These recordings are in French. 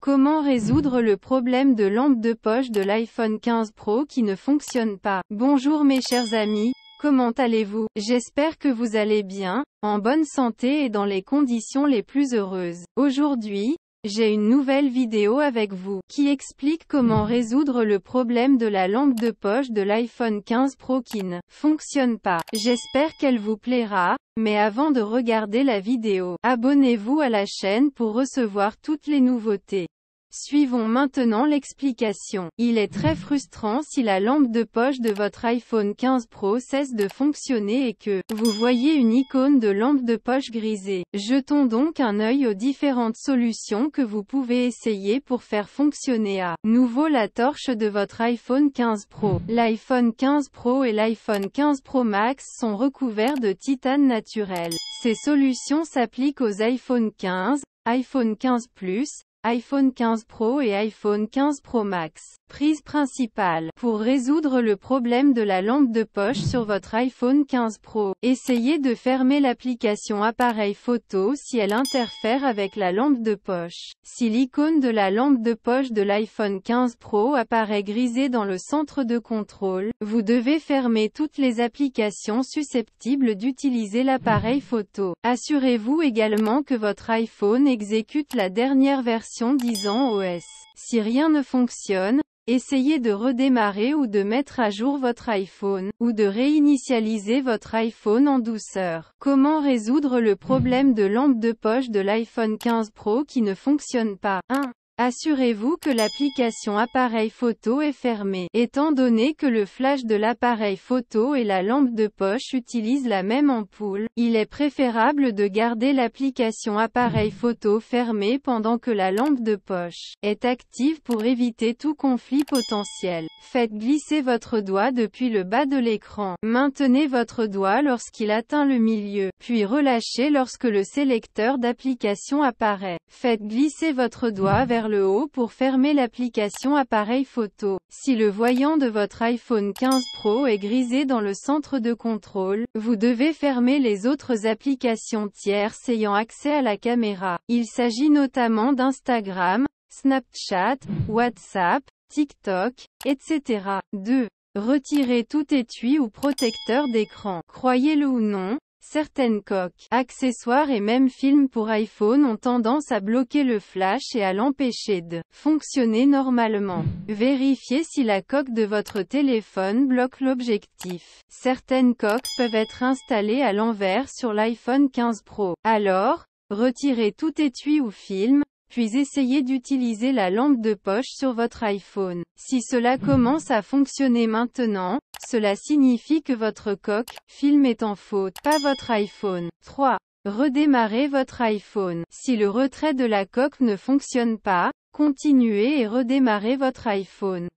Comment résoudre le problème de lampe de poche de l'iPhone 15 Pro qui ne fonctionne pas? Bonjour mes chers amis, comment allez-vous? J'espère que vous allez bien, en bonne santé et dans les conditions les plus heureuses. Aujourd'hui, j'ai une nouvelle vidéo avec vous, qui explique comment résoudre le problème de la lampe de poche de l'iPhone 15 Pro qui ne fonctionne pas. J'espère qu'elle vous plaira, mais avant de regarder la vidéo, abonnez-vous à la chaîne pour recevoir toutes les nouveautés. Suivons maintenant l'explication. Il est très frustrant si la lampe de poche de votre iPhone 15 Pro cesse de fonctionner et que vous voyez une icône de lampe de poche grisée. Jetons donc un œil aux différentes solutions que vous pouvez essayer pour faire fonctionner à nouveau la torche de votre iPhone 15 Pro. L'iPhone 15 Pro et l'iPhone 15 Pro Max sont recouverts de titane naturel. Ces solutions s'appliquent aux iPhone 15, iPhone 15 Plus, iPhone 15 Pro et iPhone 15 Pro Max. Prise principale. Pour résoudre le problème de la lampe de poche sur votre iPhone 15 Pro, essayez de fermer l'application appareil photo si elle interfère avec la lampe de poche. Si l'icône de la lampe de poche de l'iPhone 15 Pro apparaît grisée dans le centre de contrôle, vous devez fermer toutes les applications susceptibles d'utiliser l'appareil photo. Assurez-vous également que votre iPhone exécute la dernière version 10 ans OS. Si rien ne fonctionne, essayez de redémarrer ou de mettre à jour votre iPhone, ou de réinitialiser votre iPhone en douceur. Comment résoudre le problème de lampe de poche de l'iPhone 15 Pro qui ne fonctionne pas? 1. Assurez-vous que l'application appareil photo est fermée. Étant donné que le flash de l'appareil photo et la lampe de poche utilisent la même ampoule, il est préférable de garder l'application appareil photo fermée pendant que la lampe de poche est active pour éviter tout conflit potentiel. Faites glisser votre doigt depuis le bas de l'écran. Maintenez votre doigt lorsqu'il atteint le milieu, puis relâchez lorsque le sélecteur d'application apparaît. Faites glisser votre doigt vers le haut pour fermer l'application appareil photo. Si le voyant de votre iPhone 15 Pro est grisé dans le centre de contrôle, vous devez fermer les autres applications tierces ayant accès à la caméra. Il s'agit notamment d'Instagram, Snapchat, WhatsApp, TikTok, etc. 2. Retirez tout étui ou protecteur d'écran. Croyez-le ou non, certaines coques, accessoires et même films pour iPhone ont tendance à bloquer le flash et à l'empêcher de fonctionner normalement. Vérifiez si la coque de votre téléphone bloque l'objectif. Certaines coques peuvent être installées à l'envers sur l'iPhone 15 Pro. Alors, retirez tout étui ou film, puis essayez d'utiliser la lampe de poche sur votre iPhone. Si cela commence à fonctionner maintenant, cela signifie que votre coque, film est en faute, pas votre iPhone. 3. Redémarrez votre iPhone. Si le retrait de la coque ne fonctionne pas, continuez et redémarrez votre iPhone.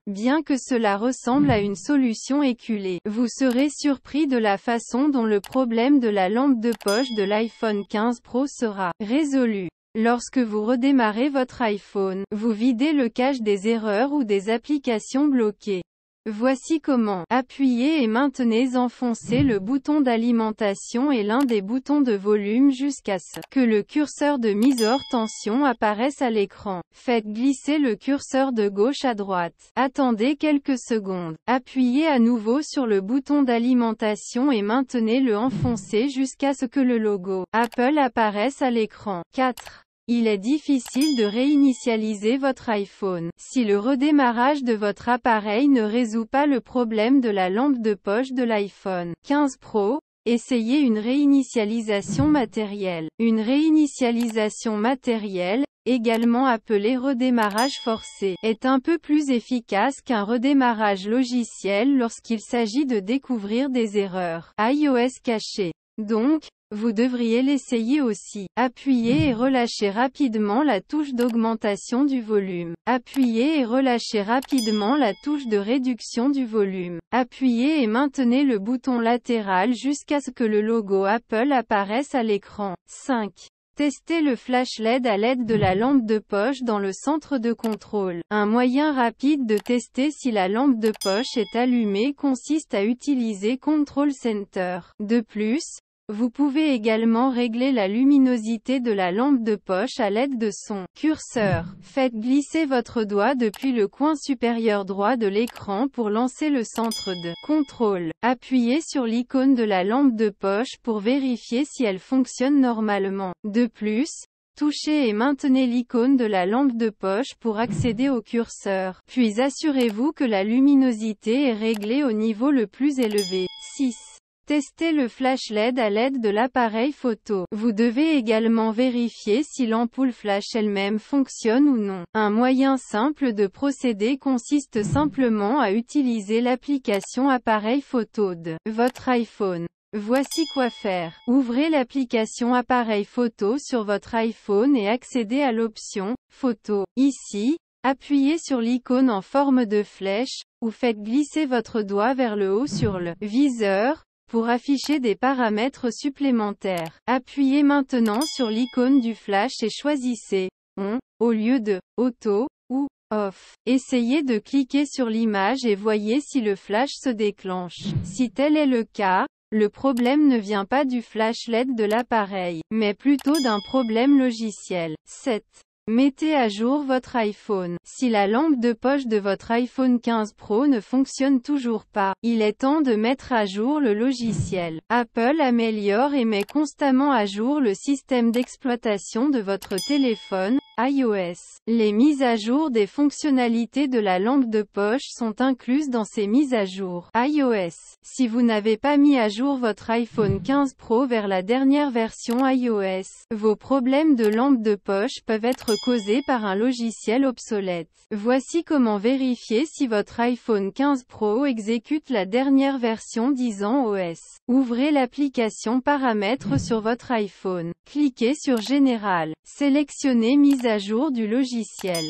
Bien que cela ressemble à une solution éculée, vous serez surpris de la façon dont le problème de la lampe de poche de l'iPhone 15 Pro sera résolu. Lorsque vous redémarrez votre iPhone, vous videz le cache des erreurs ou des applications bloquées. Voici comment. Appuyez et maintenez enfoncé le bouton d'alimentation et l'un des boutons de volume jusqu'à ce que le curseur de mise hors tension apparaisse à l'écran. Faites glisser le curseur de gauche à droite. Attendez quelques secondes. Appuyez à nouveau sur le bouton d'alimentation et maintenez-le enfoncé jusqu'à ce que le logo Apple apparaisse à l'écran. 4. Il est difficile de réinitialiser votre iPhone. Si le redémarrage de votre appareil ne résout pas le problème de la lampe de poche de l'iPhone 15 Pro, essayez une réinitialisation matérielle. Une réinitialisation matérielle, également appelée redémarrage forcé, est un peu plus efficace qu'un redémarrage logiciel lorsqu'il s'agit de découvrir des erreurs iOS cachées. Donc, vous devriez l'essayer aussi. Appuyez et relâchez rapidement la touche d'augmentation du volume. Appuyez et relâchez rapidement la touche de réduction du volume. Appuyez et maintenez le bouton latéral jusqu'à ce que le logo Apple apparaisse à l'écran. 5. Testez le flash LED à l'aide de la lampe de poche dans le centre de contrôle. Un moyen rapide de tester si la lampe de poche est allumée consiste à utiliser Control Center. De plus, Vous pouvez également régler la luminosité de la lampe de poche à l'aide de son curseur. Faites glisser votre doigt depuis le coin supérieur droit de l'écran pour lancer le centre de contrôle. Appuyez sur l'icône de la lampe de poche pour vérifier si elle fonctionne normalement. De plus, touchez et maintenez l'icône de la lampe de poche pour accéder au curseur. Puis assurez-vous que la luminosité est réglée au niveau le plus élevé. 6. Testez le flash LED à l'aide de l'appareil photo. Vous devez également vérifier si l'ampoule flash elle-même fonctionne ou non. Un moyen simple de procéder consiste simplement à utiliser l'application appareil photo de votre iPhone. Voici quoi faire. Ouvrez l'application appareil photo sur votre iPhone et accédez à l'option photo. Ici, appuyez sur l'icône en forme de flèche, ou faites glisser votre doigt vers le haut sur le viseur, pour afficher des paramètres supplémentaires. Appuyez maintenant sur l'icône du flash et choisissez on, au lieu de auto, ou off. Essayez de cliquer sur l'image et voyez si le flash se déclenche. Si tel est le cas, le problème ne vient pas du flash LED de l'appareil, mais plutôt d'un problème logiciel. 7. Mettez à jour votre iPhone. Si la lampe de poche de votre iPhone 15 Pro ne fonctionne toujours pas, il est temps de mettre à jour le logiciel. Apple améliore et met constamment à jour le système d'exploitation de votre téléphone, iOS. Les mises à jour des fonctionnalités de la lampe de poche sont incluses dans ces mises à jour iOS. Si vous n'avez pas mis à jour votre iPhone 15 Pro vers la dernière version iOS, vos problèmes de lampe de poche peuvent être causés par un logiciel obsolète. Voici comment vérifier si votre iPhone 15 Pro exécute la dernière version 10 ans OS. Ouvrez l'application Paramètres sur votre iPhone. Cliquez sur Général. Sélectionnez Mise à jour du logiciel.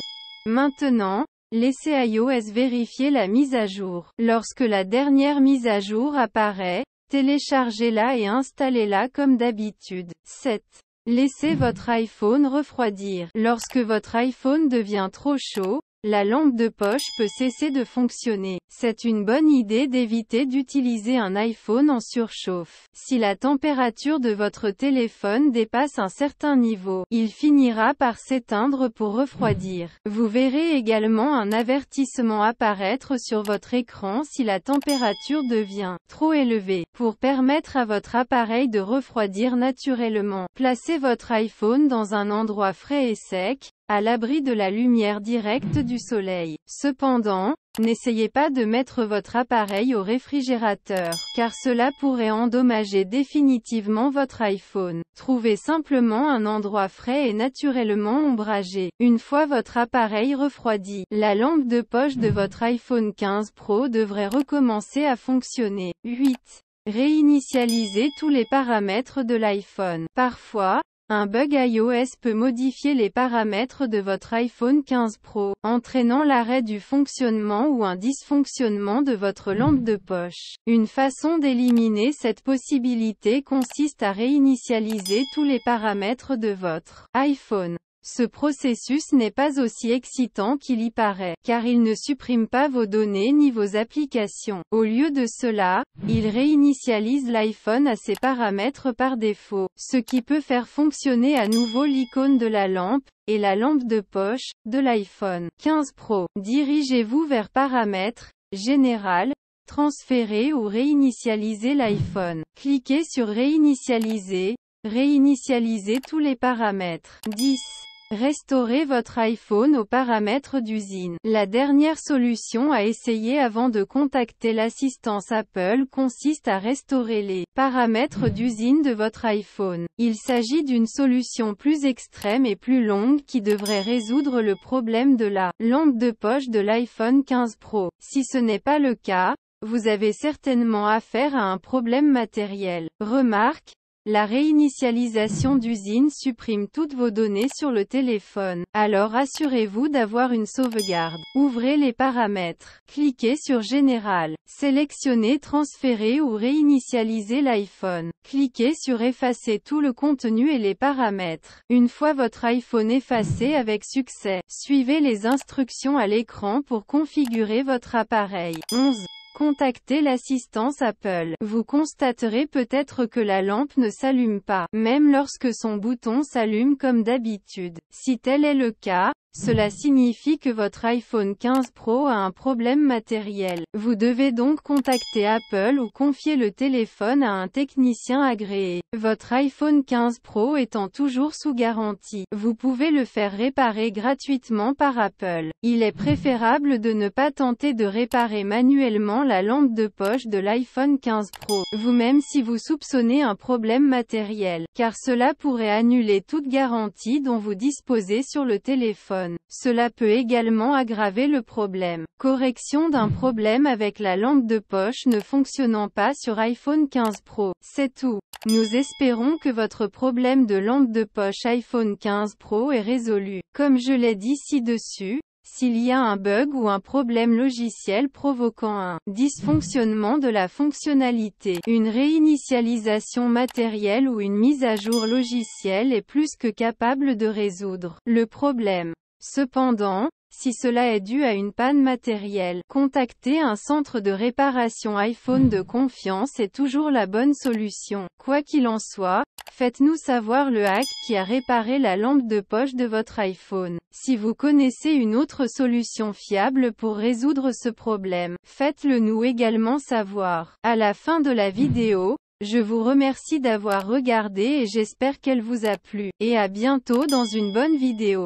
Maintenant, laissez iOS vérifier la mise à jour. Lorsque la dernière mise à jour apparaît, téléchargez-la et installez-la comme d'habitude. 7. Laissez votre iPhone refroidir. Lorsque votre iPhone devient trop chaud, la lampe de poche peut cesser de fonctionner. C'est une bonne idée d'éviter d'utiliser un iPhone en surchauffe. Si la température de votre téléphone dépasse un certain niveau, il finira par s'éteindre pour refroidir. Vous verrez également un avertissement apparaître sur votre écran si la température devient trop élevée. Pour permettre à votre appareil de refroidir naturellement, placez votre iPhone dans un endroit frais et sec, à l'abri de la lumière directe du soleil. Cependant, n'essayez pas de mettre votre appareil au réfrigérateur, car cela pourrait endommager définitivement votre iPhone. Trouvez simplement un endroit frais et naturellement ombragé. Une fois votre appareil refroidi, la lampe de poche de votre iPhone 15 Pro devrait recommencer à fonctionner. 8. Réinitialisez tous les paramètres de l'iPhone. Parfois, un bug iOS peut modifier les paramètres de votre iPhone 15 Pro, entraînant l'arrêt du fonctionnement ou un dysfonctionnement de votre lampe de poche. Une façon d'éliminer cette possibilité consiste à réinitialiser tous les paramètres de votre iPhone. Ce processus n'est pas aussi excitant qu'il y paraît, car il ne supprime pas vos données ni vos applications. Au lieu de cela, il réinitialise l'iPhone à ses paramètres par défaut, ce qui peut faire fonctionner à nouveau l'icône de la lampe, et la lampe de poche, de l'iPhone 15 Pro. Dirigez-vous vers Paramètres, Général, Transférer ou réinitialiser l'iPhone. Cliquez sur Réinitialiser, réinitialiser tous les paramètres. 10. Restaurez votre iPhone aux paramètres d'usine. La dernière solution à essayer avant de contacter l'assistance Apple consiste à restaurer les paramètres d'usine de votre iPhone. Il s'agit d'une solution plus extrême et plus longue qui devrait résoudre le problème de la lampe de poche de l'iPhone 15 Pro. Si ce n'est pas le cas, vous avez certainement affaire à un problème matériel. Remarque: la réinitialisation d'usine supprime toutes vos données sur le téléphone. Alors assurez-vous d'avoir une sauvegarde. Ouvrez les paramètres. Cliquez sur Général. Sélectionnez Transférer ou réinitialiser l'iPhone. Cliquez sur Effacer tout le contenu et les paramètres. Une fois votre iPhone effacé avec succès, suivez les instructions à l'écran pour configurer votre appareil. 11. Contactez l'assistance Apple. Vous constaterez peut-être que la lampe ne s'allume pas, même lorsque son bouton s'allume comme d'habitude. Si tel est le cas, cela signifie que votre iPhone 15 Pro a un problème matériel. Vous devez donc contacter Apple ou confier le téléphone à un technicien agréé. Votre iPhone 15 Pro étant toujours sous garantie, vous pouvez le faire réparer gratuitement par Apple. Il est préférable de ne pas tenter de réparer manuellement la lampe de poche de l'iPhone 15 Pro, vous-même si vous soupçonnez un problème matériel, car cela pourrait annuler toute garantie dont vous disposez sur le téléphone. Cela peut également aggraver le problème. Correction d'un problème avec la lampe de poche ne fonctionnant pas sur iPhone 15 Pro. C'est tout. Nous espérons que votre problème de lampe de poche iPhone 15 Pro est résolu. Comme je l'ai dit ci-dessus, s'il y a un bug ou un problème logiciel provoquant un dysfonctionnement de la fonctionnalité, une réinitialisation matérielle ou une mise à jour logicielle est plus que capable de résoudre le problème. Cependant, si cela est dû à une panne matérielle, contacter un centre de réparation iPhone de confiance est toujours la bonne solution. Quoi qu'il en soit, faites-nous savoir le hack qui a réparé la lampe de poche de votre iPhone. Si vous connaissez une autre solution fiable pour résoudre ce problème, faites-le nous également savoir. À la fin de la vidéo, je vous remercie d'avoir regardé et j'espère qu'elle vous a plu. Et à bientôt dans une bonne vidéo.